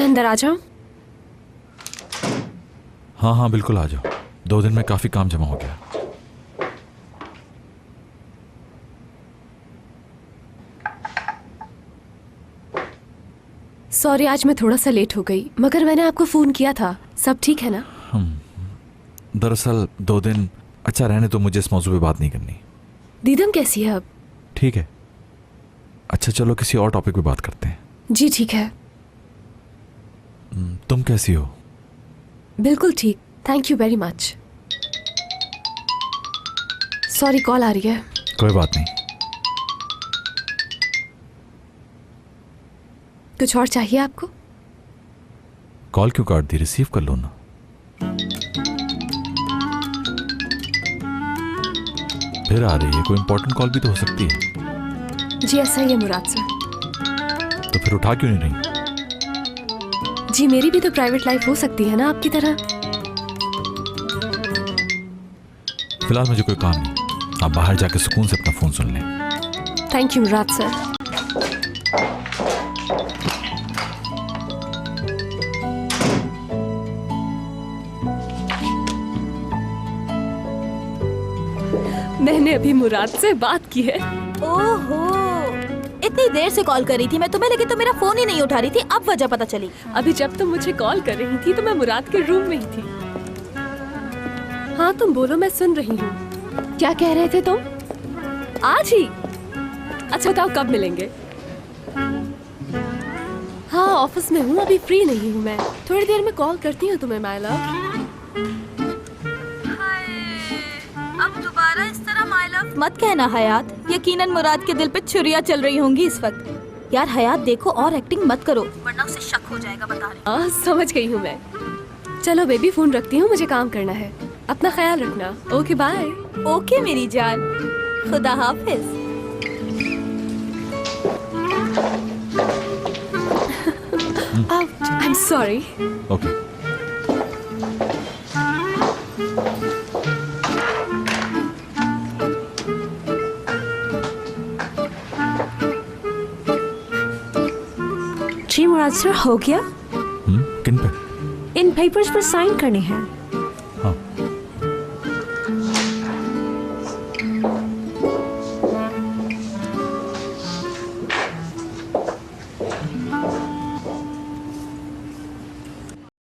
अंदर आ जाऊं? हाँ हाँ बिल्कुल आ जाओ। 2 दिन में काफी काम जमा हो गया। सॉरी, आज मैं थोड़ा सा लेट हो गई, मगर मैंने आपको फोन किया था। सब ठीक है ना? दरअसल 2 दिन अच्छा रहने तो मुझे इस मौजू पे बात नहीं करनी। दीदम कैसी है अब? ठीक है। अच्छा चलो किसी और टॉपिक पे बात करते हैं। जी ठीक है। तुम कैसी हो? बिल्कुल ठीक, thank you very much. Sorry, call आ रही है। कोई बात नहीं। कुछ और चाहिए आपको? कॉल क्यों काट दी? रिसीव कर लो ना। फिर आ रही है, कोई इंपॉर्टेंट कॉल भी तो हो सकती है। जी ऐसा ही है मुराद सर। तो फिर उठा क्यों नहीं रही? जी मेरी भी तो प्राइवेट लाइफ हो सकती है ना आपकी तरह। फिलहाल मुझे कोई काम नहीं, आप बाहर जाकर सुकून से अपना फोन सुन लें। Thank you Murad sir. मैंने अभी मुराद से बात की है। ओहो, इतनी देर से कॉल कर रही थी मैं तुम्हें, लेकिन तुम मेरा फोन ही नहीं उठा रही थी। अब वजह पता चली। अभी जब तुम मुझे कॉल कर रही थी तो मैं मुराद के रूम में ही थी। हाँ तुम बोलो, मैं सुन रही हूँ। क्या कह रहे थे तुम? आज ही? अच्छा बताओ कब मिलेंगे? हाँ ऑफिस में हूँ, अभी फ्री नहीं हूँ मैं। थोड़ी देर में कॉल करती हूँ तुम्हें माय लव। अब दोबारा इस तरह माय लव मत कहना हयात। यकीनन मुराद के दिल पे छुरियां चल रही होंगी इस वक्त। यार हयात देखो, और एक्टिंग मत करो वरना उसे शक हो जाएगा, बता रही। हाँ समझ गई हूँ मैं। चलो बेबी फोन रखती हूँ, मुझे काम करना है। अपना ख्याल रखना। Okay bye. ओके मेरी जान, खुदा हाफिज। I am sorry. Okay. Ji Murad sir, हो गया? किन पे? इन पेपर्स पर साइन करने हैं। हाँ